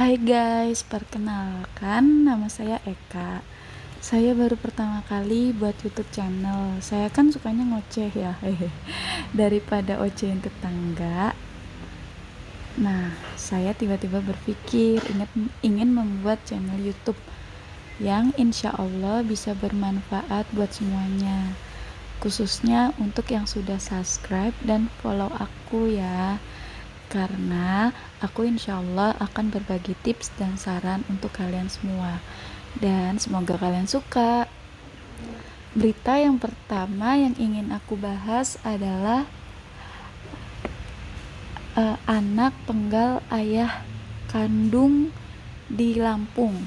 Hai guys, perkenalkan nama saya Eka. Saya baru pertama kali buat YouTube channel. Saya kan sukanya ngoceh ya, hehe. Daripada ocehin tetangga. Nah, saya tiba-tiba berpikir ingin membuat channel YouTube yang insya Allah bisa bermanfaat buat semuanya. Khususnya untuk yang sudah subscribe dan follow aku ya. Karena aku insya Allah akan berbagi tips dan saran untuk kalian semua. Dan semoga kalian suka. Berita yang pertama yang ingin aku bahas adalah anak penggal ayah kandung di Lampung.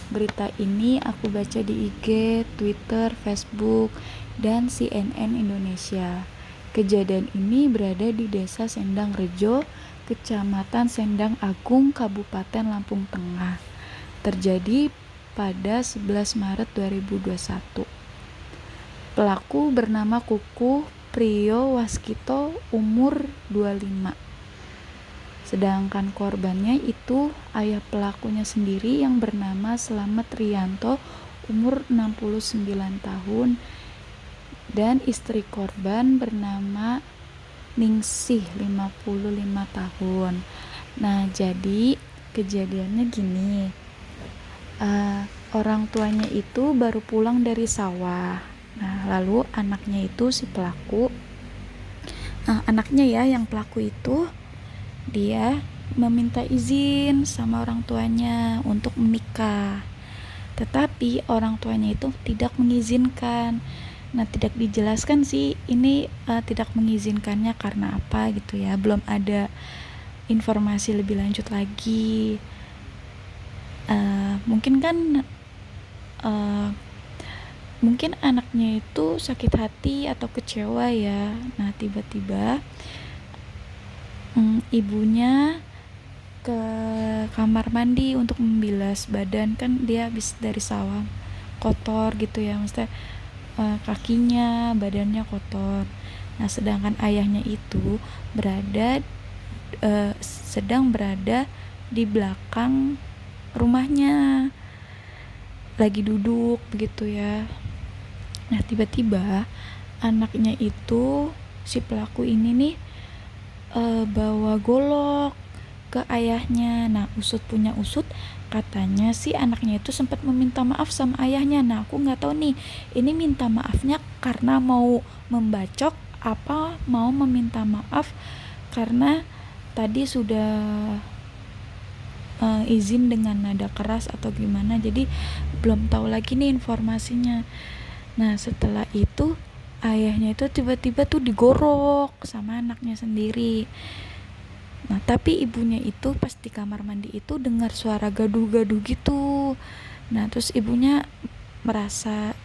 Berita ini aku baca di IG, Twitter, Facebook, dan CNN Indonesia. Kejadian ini berada di Desa Sendang Rejo, Kecamatan Sendang Agung, Kabupaten Lampung Tengah. Terjadi pada 11 Maret 2021. Pelaku bernama Kuku Priyo Waskito, umur 25. Sedangkan korbannya itu ayah pelakunya sendiri yang bernama Slamet Rianto, umur 69 tahun, dan istri korban bernama Ningsih, 55 tahun. Nah, jadi kejadiannya gini. Orang tuanya itu baru pulang dari sawah. Nah, lalu anaknya itu si pelaku. Anaknya ya, yang pelaku itu dia meminta izin sama orang tuanya untuk menikah. Tetapi orang tuanya itu tidak mengizinkan. Nah, tidak dijelaskan sih ini tidak mengizinkannya karena apa gitu ya. Belum ada informasi lebih lanjut lagi. Mungkin anaknya itu sakit hati atau kecewa ya. Nah, tiba-tiba ibunya ke kamar mandi untuk membilas badan, kan dia habis dari sawah kotor gitu ya, maksudnya kakinya, badannya kotor. Nah, sedangkan ayahnya itu sedang berada di belakang rumahnya, lagi duduk begitu ya. Nah, tiba-tiba anaknya itu, si pelaku ini nih, bawa golok ke ayahnya. Nah, usut punya usut, katanya sih anaknya itu sempat meminta maaf sama ayahnya. Nah, aku nggak tahu nih, ini minta maafnya karena mau membacok apa mau meminta maaf karena tadi sudah izin dengan nada keras atau gimana. Jadi belum tahu lagi nih informasinya. Nah, setelah itu ayahnya itu tiba-tiba tuh digorok sama anaknya sendiri. Nah, tapi ibunya itu pas di kamar mandi itu dengar suara gaduh-gaduh gitu. Nah, terus ibunya merasa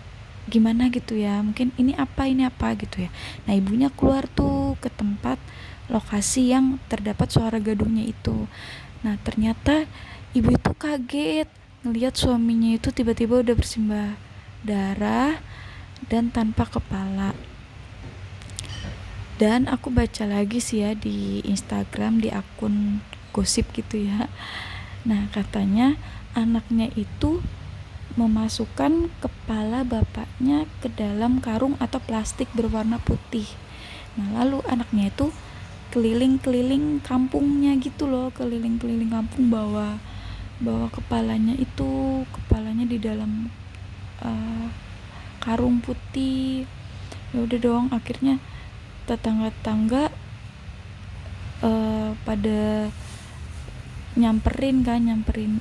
gimana gitu ya, mungkin ini apa gitu ya. Nah, ibunya keluar tuh ke tempat lokasi yang terdapat suara gaduhnya itu. Nah, ternyata ibu itu kaget ngelihat suaminya itu tiba-tiba udah bersimbah darah dan tanpa kepala. Dan aku baca lagi sih ya di Instagram, di akun gosip gitu ya. Nah, katanya anaknya itu memasukkan kepala bapaknya ke dalam karung atau plastik berwarna putih. Nah, lalu anaknya itu keliling-keliling kampungnya gitu loh, keliling-keliling kampung bawa kepalanya di dalam karung putih. Ya udah dong, akhirnya tetangga-tetangga pada nyamperin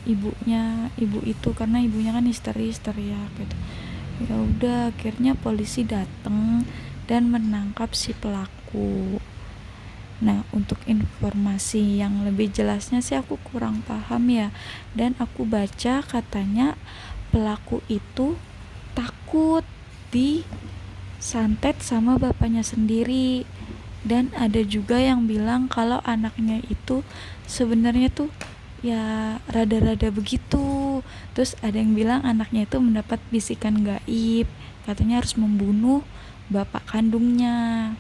ibu itu, karena ibunya kan histeris teriak gitu. Ya udah, akhirnya polisi datang dan menangkap si pelaku. Nah, untuk informasi yang lebih jelasnya sih aku kurang paham ya. Dan aku baca katanya pelaku itu takut disantet sama bapaknya sendiri. Dan ada juga yang bilang kalau anaknya itu sebenarnya tuh ya rada-rada begitu. Terus ada yang bilang anaknya itu mendapat bisikan gaib, katanya harus membunuh bapak kandungnya.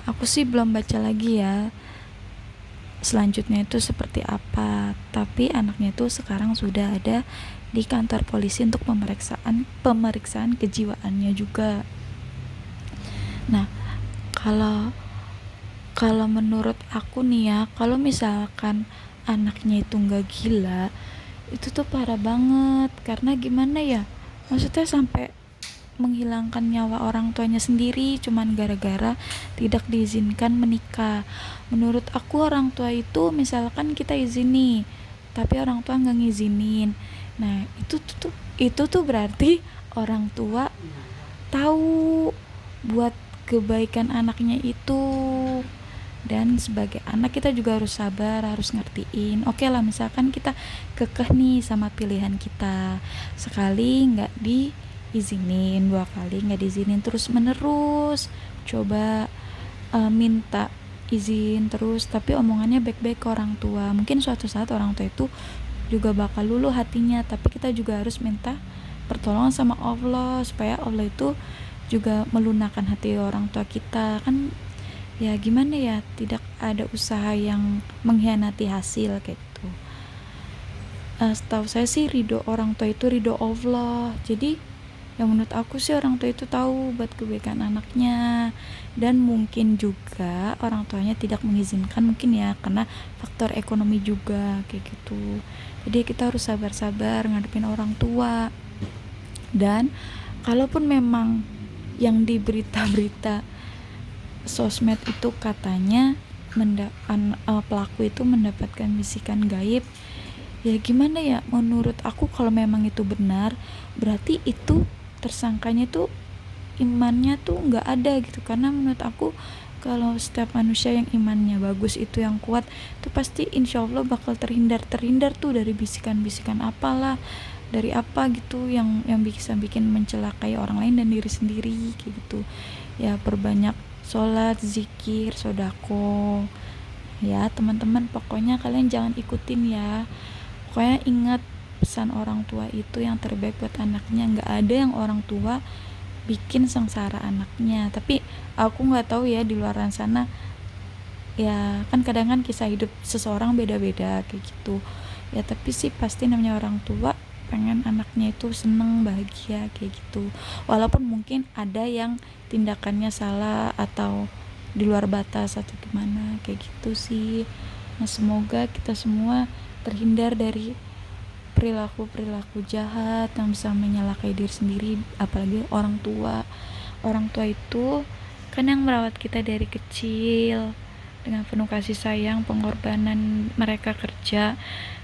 Aku sih belum baca lagi ya selanjutnya itu seperti apa. Tapi anaknya itu sekarang sudah ada di kantor polisi untuk pemeriksaan kejiwaannya juga. Nah, kalau kalau menurut aku nih ya, kalau misalkan anaknya itu nggak gila, itu tuh parah banget. Karena gimana ya, maksudnya sampai menghilangkan nyawa orang tuanya sendiri cuman gara-gara tidak diizinkan menikah. Menurut aku orang tua itu, misalkan kita izin nih tapi orang tua nggak ngizinin, nah itu tuh berarti orang tua tahu buat kebaikan anaknya itu. Dan sebagai anak kita juga harus sabar, harus ngertiin. Oke lah, misalkan kita kekeh nih sama pilihan kita, sekali nggak diizinin, dua kali nggak diizinin terus menerus, coba minta izin terus tapi omongannya baik-baik ke orang tua. Mungkin suatu saat orang tua itu juga bakal luluh hatinya, tapi kita juga harus minta pertolongan sama Allah supaya Allah itu juga melunakkan hati orang tua kita. Kan ya gimana ya, tidak ada usaha yang mengkhianati hasil kayak gitu. Setahu saya sih ridho orang tua itu ridho Allah. Jadi yang menurut aku sih orang tua itu tahu buat kebaikan anaknya. Dan mungkin juga orang tuanya tidak mengizinkan, mungkin ya karena faktor ekonomi juga kayak gitu. Jadi kita harus sabar-sabar ngadepin orang tua. Dan kalaupun memang yang di berita-berita sosmed itu katanya pelaku itu mendapatkan bisikan gaib, ya gimana ya, menurut aku kalau memang itu benar, berarti itu tersangkanya tuh imannya tuh nggak ada gitu. Karena menurut aku kalau setiap manusia yang imannya bagus itu, yang kuat tuh, pasti insya Allah bakal terhindar tuh dari bisikan-bisikan apalah, dari apa gitu yang bisa bikin mencelakai orang lain dan diri sendiri kayak gitu. Ya perbanyak sholat, zikir, sodako ya teman-teman. Pokoknya kalian jangan ikutin ya. Pokoknya ingat pesan orang tua itu yang terbaik buat anaknya. Nggak ada yang orang tua bikin sengsara anaknya. Tapi aku nggak tahu ya di luar sana, ya kan kadang kan kisah hidup seseorang beda-beda kayak gitu ya. Tapi sih pasti namanya orang tua pengen anaknya itu seneng, bahagia kayak gitu. Walaupun mungkin ada yang tindakannya salah atau di luar batas atau gimana kayak gitu sih. Nah semoga kita semua terhindar dari perilaku-perilaku jahat yang bisa menyalakai diri sendiri, apalagi orang tua. Orang tua itu kan yang merawat kita dari kecil dengan penuh kasih sayang, pengorbanan mereka kerja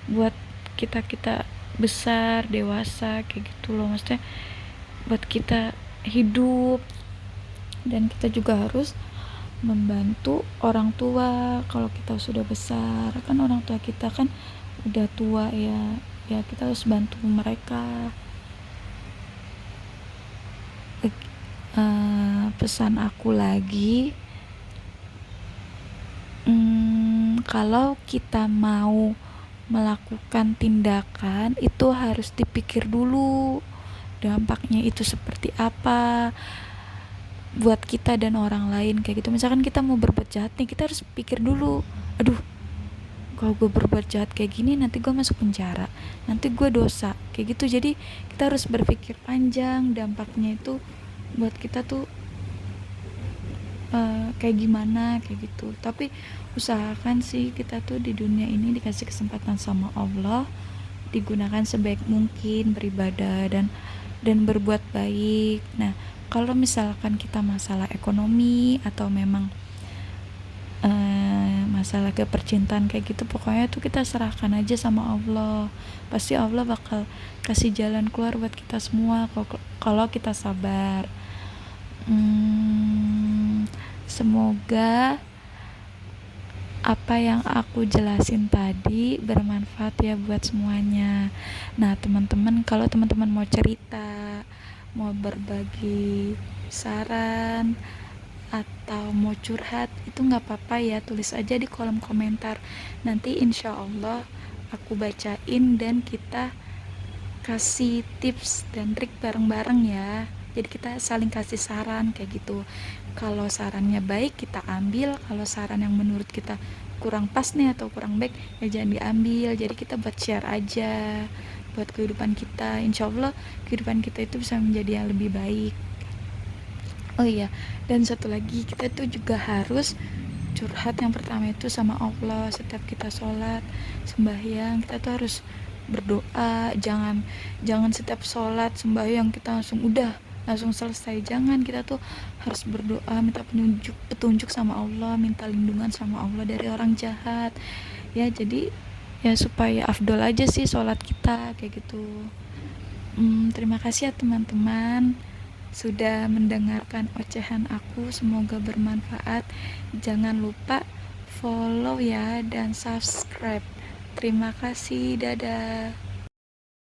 buat kita besar, dewasa kayak gitu loh. Maksudnya buat kita hidup. Dan kita juga harus membantu orang tua kalau kita sudah besar. Kan orang tua kita kan udah tua ya, ya kita harus bantu mereka. Pesan aku lagi, kalau kita mau melakukan tindakan itu harus dipikir dulu dampaknya itu seperti apa buat kita dan orang lain kayak gitu. Misalkan kita mau berbuat jahat nih, kita harus pikir dulu, aduh kalau gue berbuat jahat kayak gini nanti gue masuk penjara, nanti gue dosa kayak gitu. Jadi kita harus berpikir panjang dampaknya itu buat kita tuh kayak gimana kayak gitu. Tapi usahakan sih kita tuh di dunia ini dikasih kesempatan sama Allah, digunakan sebaik mungkin beribadah dan berbuat baik. Nah kalau misalkan kita masalah ekonomi atau memang masalah kepercintaan kayak gitu, pokoknya tuh kita serahkan aja sama Allah. Pasti Allah bakal kasih jalan keluar buat kita semua kalau kita sabar. Semoga apa yang aku jelasin tadi bermanfaat ya buat semuanya. Nah teman-teman, kalau teman-teman mau cerita, mau berbagi saran atau mau curhat, itu gak apa-apa ya, tulis aja di kolom komentar. Nanti insya Allah aku bacain dan kita kasih tips dan trik bareng-bareng ya. Jadi kita saling kasih saran kayak gitu. Kalau sarannya baik kita ambil, kalau saran yang menurut kita kurang pas nih atau kurang baik ya jangan diambil. Jadi kita buat share aja buat kehidupan kita, insya Allah kehidupan kita itu bisa menjadi yang lebih baik. Oh iya, dan satu lagi kita tuh juga harus curhat yang pertama itu sama Allah. Setiap kita sholat sembahyang kita tuh harus berdoa. Jangan setiap sholat sembahyang kita langsung selesai. Jangan, kita tuh harus berdoa, minta petunjuk sama Allah, minta lindungan sama Allah dari orang jahat ya. Jadi ya supaya afdol aja sih sholat kita kayak gitu. Terima kasih ya teman-teman sudah mendengarkan ocehan aku, semoga bermanfaat. Jangan lupa follow ya dan subscribe. Terima kasih, dadah.